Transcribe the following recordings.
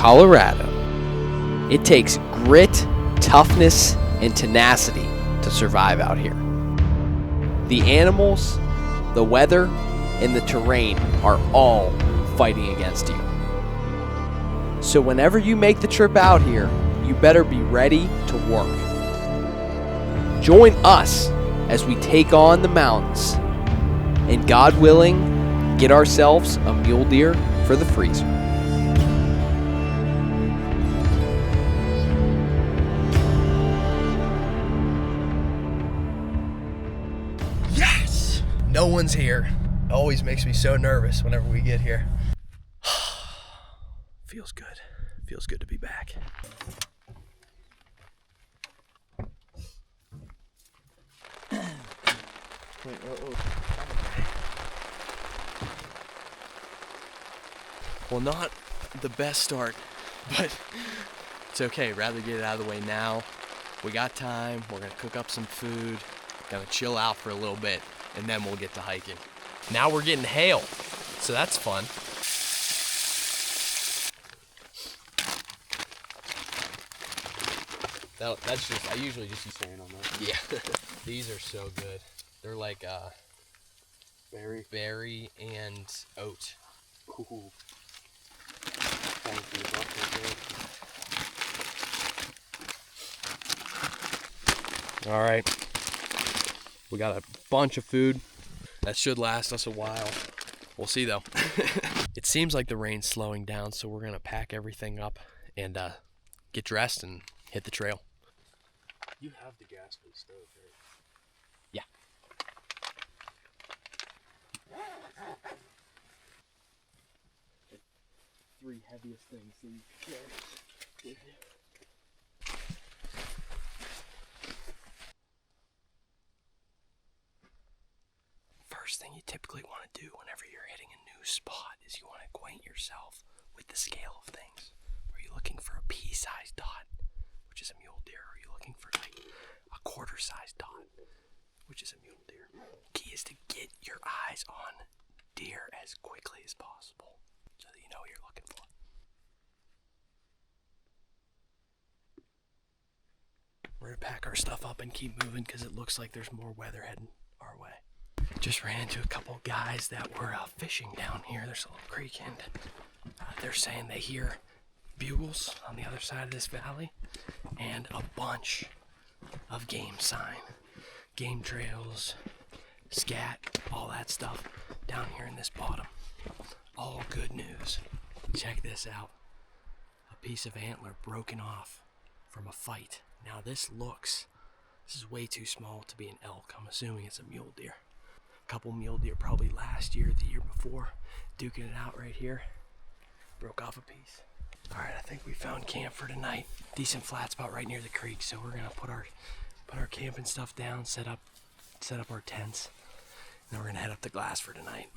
Colorado. It takes grit, toughness, and tenacity to survive out here. The animals, the weather, and the terrain are all fighting against you. So whenever you make the trip out here, you better be ready to work. Join us as we take on the mountains and, God willing, get ourselves a mule deer for the freezer. Yes! No one's here. It always makes me so nervous whenever we get here. Feels good. Feels good to be back. Well, not the best start, but it's okay. Rather get it out of the way now. We got time. We're gonna cook up some food, gonna chill out for a little bit, and then we'll get to hiking. Now we're getting hail, so that's fun. That's just, I usually just use sand on that. Yeah. These are so good. They're like berry and oat. Ooh. All right. We got a bunch of food. That should last us a while. We'll see though. It seems like the rain's slowing down, so we're gonna pack everything up and get dressed and hit the trail. You have the gas for the stove, right? Yeah. Three heaviest things that you can carry. First thing you typically want to do whenever you're hitting a new spot is you want to acquaint yourself with the scale of things. Are you looking for a pea-sized dot, which is a mule deer? Are you looking for like a quarter-sized dot, which is a mule deer? Key is to get your eyes on deer as quickly as possible so that you know what you're looking for. We're gonna pack our stuff up and keep moving because it looks like there's more weather heading our way. Just ran into a couple guys that were fishing down here. There's a little creek, and they're saying they hear bugles on the other side of this valley and a bunch of game sign, game trails, scat, all that stuff down here in this bottom. All good news. Check this out. A piece of antler broken off from a fight. Now this is way too small to be an elk. I'm assuming it's a mule deer. Couple mule deer probably last year, the year before, duking it out right here. Broke off a piece. All right, I think we found camp for tonight. Decent flat spot right near the creek, so we're gonna put our camping stuff down, set up our tents, and then we're gonna head up the glass for tonight.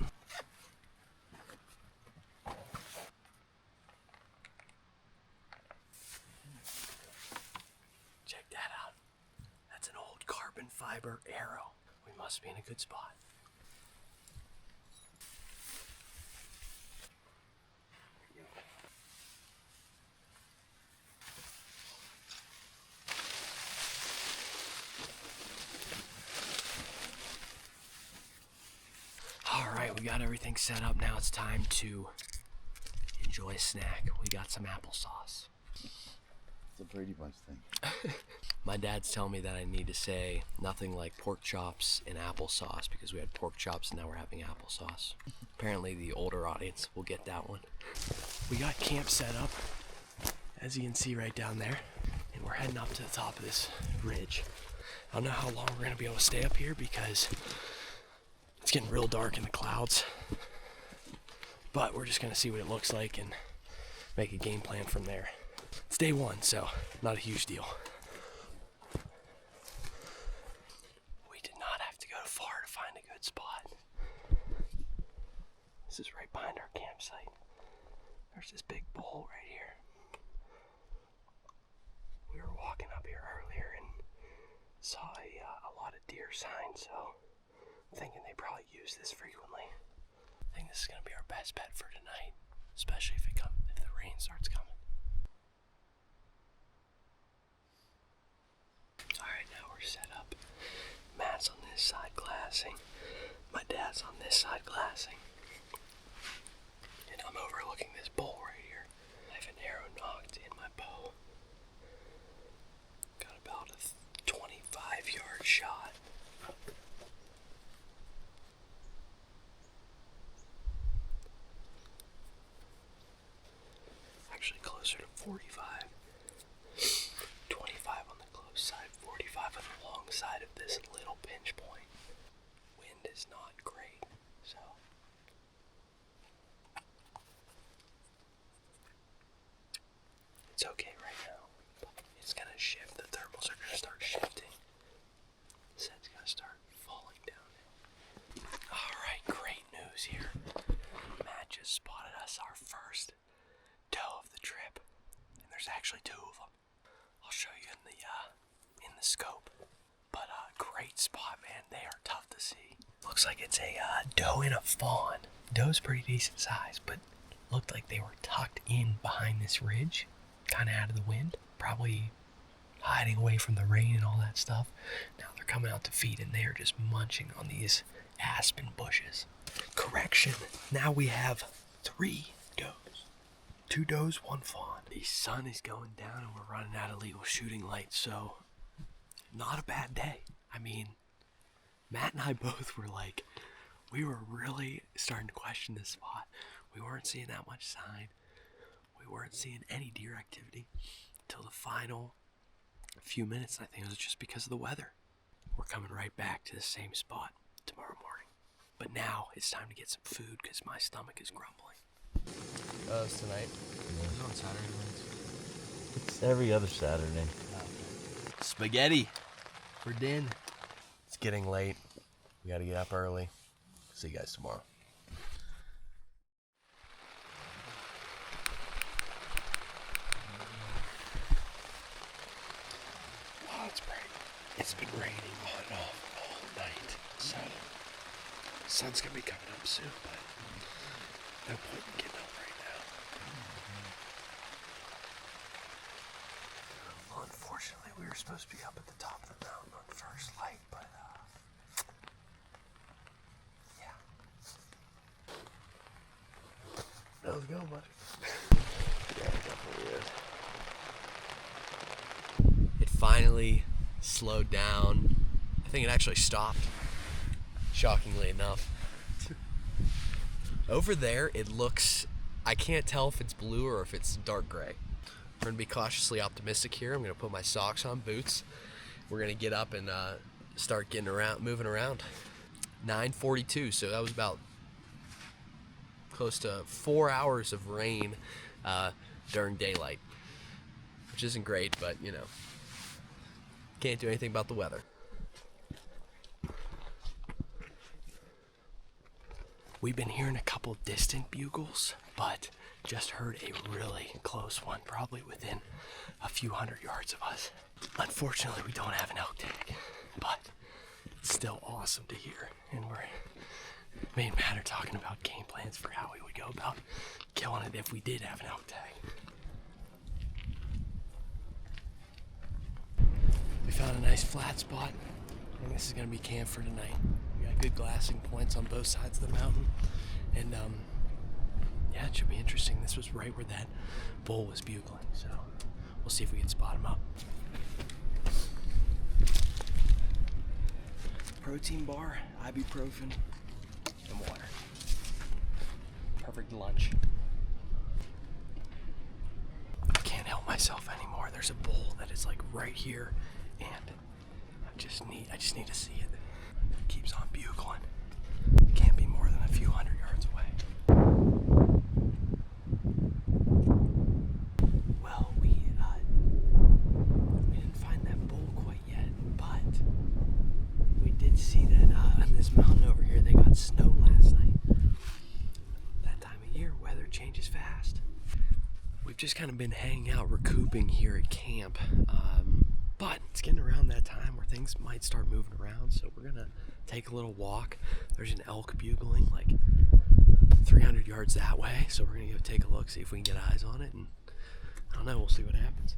Check that out. That's an old carbon fiber arrow. We must be in a good spot. Alright, we got everything set up. Now it's time to enjoy a snack. We got some applesauce. It's a Brady Bunch thing. My dad's telling me that I need to say nothing like pork chops and applesauce because we had pork chops and now we're having applesauce. Apparently the older audience will get that one. We got camp set up, as you can see right down there, and we're heading up to the top of this ridge. I don't know how long we're going to be able to stay up here because it's getting real dark in the clouds, but we're just going to see what it looks like and make a game plan from there. It's day one, so not a huge deal. We did not have to go far to find a good spot. This is right behind our campsite. There's this big bowl right here. We were walking up here earlier and saw a lot of deer signs, so I'm thinking they probably use this frequently. I think this is going to be our best bet for tonight, especially if the rain starts coming. set up. Matt's on this side glassing. My dad's on this side glassing. And I'm overlooking this bowl right here. I have an arrow nocked in my bow. Got about a 25-yard shot. Actually closer to 45. 25 on the close side, 45 on the long side of this little pinch point. Wind is not great, so it's okay right now. It's gonna shift. The thermals are gonna start shifting. The set's gonna start falling down. Alright, great news here. Matt just spotted us our first doe of the trip. And there's actually two of them. I'll show you in the scope. But great spot, man. They are tough to see. Looks like it's a doe and a fawn. Doe's pretty decent size, but looked like they were tucked in behind this ridge, kind of out of the wind, probably hiding away from the rain and all that stuff. Now they're coming out to feed, and they are just munching on these aspen bushes. Correction. Now we have 3 does. 2 does, 1 fawn. The sun is going down and we're running out of legal shooting light, so not a bad day. I mean, Matt and I both were like, we were really starting to question this spot. We weren't seeing that much sign. We weren't seeing any deer activity until the final few minutes. I think it was just because of the weather. We're coming right back to the same spot tomorrow morning. But now it's time to get some food because my stomach is grumbling. It's tonight. It's on Saturday nights. It's every other Saturday. Spaghetti for din. It's getting late. We gotta get up early. See you guys tomorrow. Oh, it's great. It's been raining on and off all night, so the sun's gonna be coming up soon, but no point in getting up right now. Well, unfortunately, we were supposed to be up at the top of the mountain on first light, but yeah. How's it going, buddy? Yeah, it definitely is. It finally slowed down. I think it actually stopped, shockingly enough. Over there, it looks, I can't tell if it's blue or if it's dark gray. We're gonna be cautiously optimistic here. I'm gonna put my socks on, boots. We're gonna get up and start getting around, moving around. 9:42, so that was about close to 4 hours of rain during daylight, which isn't great, but you know, can't do anything about the weather. We've been hearing a couple distant bugles, but just heard a really close one, probably within a few hundred yards of us. Unfortunately, we don't have an elk tag, but it's still awesome to hear. And we're me and Matt are talking about game plans for how we would go about killing it if we did have an elk tag. We found a nice flat spot. I think this is gonna be camp for tonight. We got good glassing points on both sides of the mountain, and yeah, it should be interesting. This was right where that bull was bugling, so we'll see if we can spot him up. Protein bar, ibuprofen, and water. Perfect lunch. I can't help myself anymore. There's a bull that is like right here, and I just need to see it. It keeps on bugling. It can't be more than a few hundred yards away. Well, we didn't find that bull quite yet, but we did see that on this mountain over here they got snow last night. That time of year, weather changes fast. We've just kind of been hanging out, recouping here at camp. But it's getting around that time where things might start moving around, so we're gonna take a little walk. There's an elk bugling like 300 yards that way, so we're gonna go take a look, see if we can get eyes on it, and I don't know, we'll see what happens.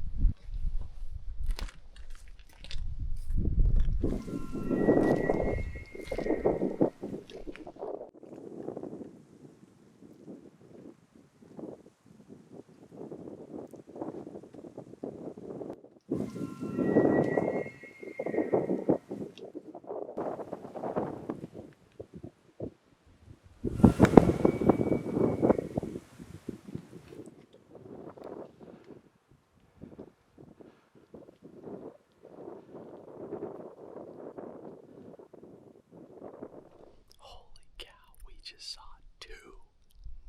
Holy cow, we just saw two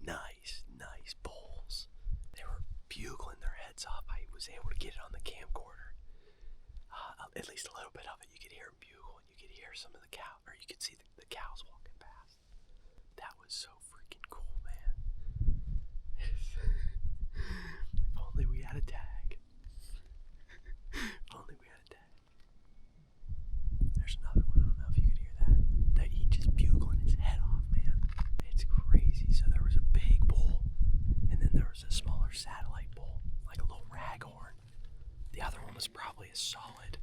nice bulls. They were bugling their heads off. I was able to get it on the camcorder. At least a little bit of it. You could hear them bugle, and you could hear some of the cow, or you could see the cows walking past. That was so freaking cool, man. If only we had a tag. If only we had a tag. There's another one. I don't know if you could hear that. He just bugling his head off, man. It's crazy. So there was a big bull, and then there was a smaller satellite bull, like a little raghorn. The other one was probably a solid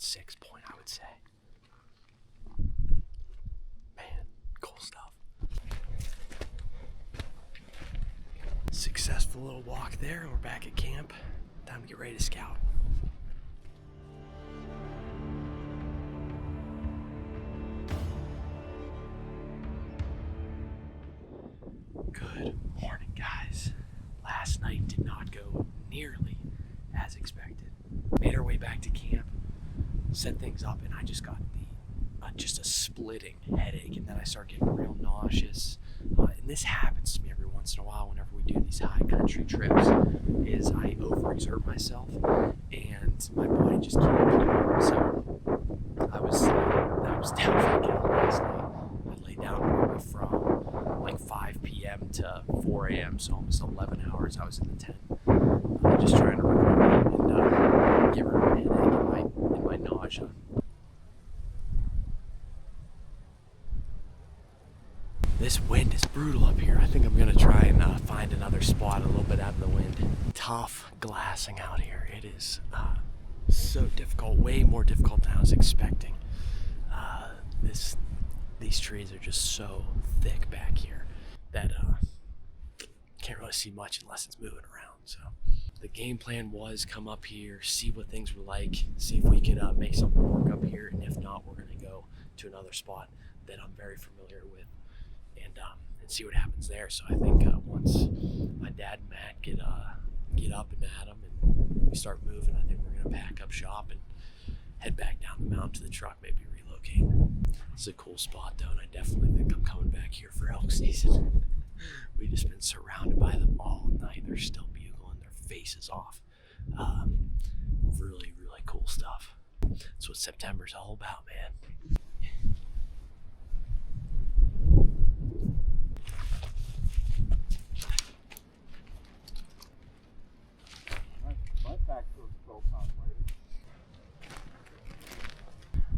6 point, I would say. Man, cool stuff. Successful little walk there, and we're back at camp. Time to get ready to scout. Good morning, guys. Last night did not go nearly as expected. Made our way back to camp, set things up, and I just got just a splitting headache, and then I start getting real nauseous. And this happens to me every once in a while whenever we do these high country trips, is I overexert myself and my body just can't keep up. So I was down for the count last night. I laid down probably from like 5 p.m. to 4 a.m., so almost 11 hours I was in the tent, just trying to recover and get rid of my headache and my nausea. This wind is brutal up here. I think I'm gonna try and find another spot a little bit out of the wind. Tough glassing out here. It is so difficult, way more difficult than I was expecting. These trees are just so thick back here that can't really see much unless it's moving around. So the game plan was come up here, see what things were like, see if we could make something work up here, and if not, we're gonna go to another spot that I'm very familiar with and see what happens there. So I think once my dad and Matt get up and at 'em and we start moving, I think we're gonna pack up shop and head back down the mountain to the truck, maybe relocate. It's a cool spot though, and I definitely think I'm coming back here for elk season. We've just been surrounded by them all night. They're still bugling their faces off. Really cool stuff. That's what September's all about, man. My back goes broke on weight.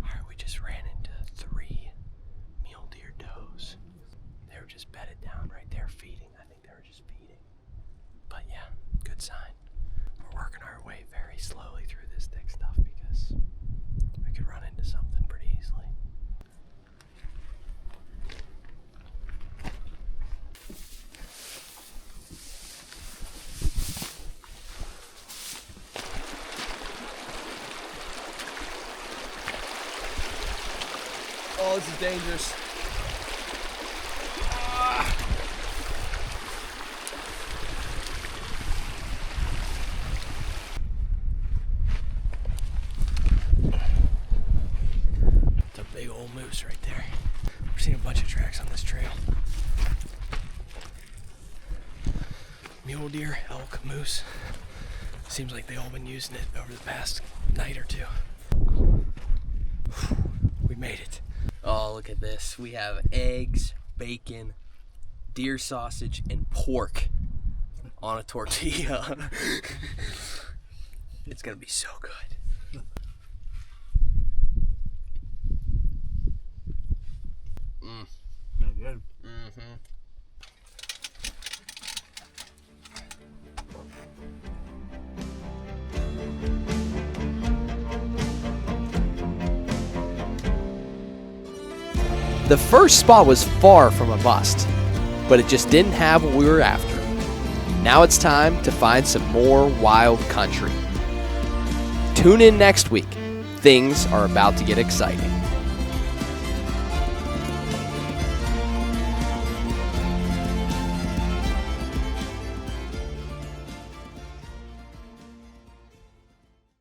Alright, we just ran into 3 mule deer does. They were just bedded down right there feeding. I think they were just feeding. But yeah, good sign. We're working our way very slowly through this thick stuff because we could run into something pretty easily. Oh, this is dangerous. It's a big old moose right there. We're seeing a bunch of tracks on this trail. Mule deer, elk, moose. Seems like they've all been using it over the past night or two. We made it. Oh, look at this. We have eggs, bacon, deer sausage, and pork on a tortilla. It's gonna be so good. Not good. Mm-hmm. The first spot was far from a must, but it just didn't have what we were after. Now it's time to find some more wild country. Tune in next week. Things are about to get exciting.